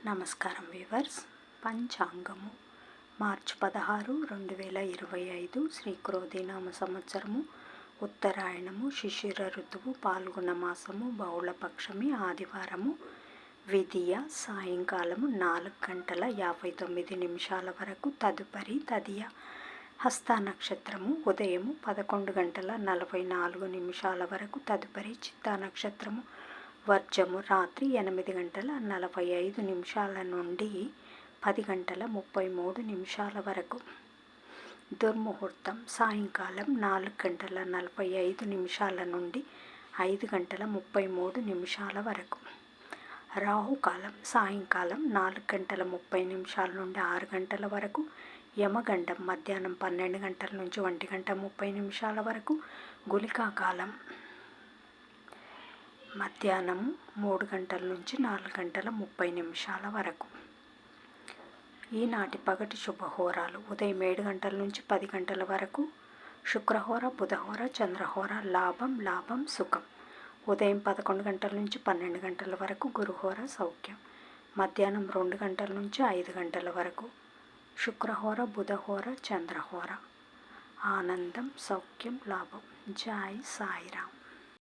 నమస్కారం వ్యూవర్స్. పంచాంగము మార్చి 16, 2025 శ్రీ క్రోధినామ సంవత్సరము, ఉత్తరాయణము, శిశిర ఋతువు, పాల్గొన మాసము, బహుళపక్షమి, ఆదివారము, విధియ సాయంకాలము 4:59 వరకు, తదుపరి తదియ. హస్త నక్షత్రము ఉదయము 11:44 వరకు, తదుపరి చిత్తా నక్షత్రము, వర్జము రాత్రి 8:45 నుండి 10:33 వరకు. దుర్ముహూర్తం సాయంకాలం 4:45 నుండి 5:33 వరకు. రాహుకాలం సాయంకాలం 4:30 నుండి 6 గంటల వరకు. యమగండం మధ్యాహ్నం 12 గంటల నుంచి 1:30 వరకు. గుళికా కాలం మధ్యాహ్నం 3 గంటల నుంచి 4:30 వరకు. ఈనాటి పగటి శుభహోరాలు: ఉదయం 7 గంటల నుంచి 10 గంటల వరకు శుక్రహోర, బుధహోర, చంద్రహోర. లాభం సుఖం. ఉదయం 11 గంటల నుంచి 12 గంటల వరకు గురుహోర, సౌఖ్యం. మధ్యాహ్నం 2 గంటల నుంచి 5 గంటల వరకు శుక్రహోర, బుధహోర, చంద్రహోర. ఆనందం, సౌఖ్యం, లాభం. జై సాయిరామ్.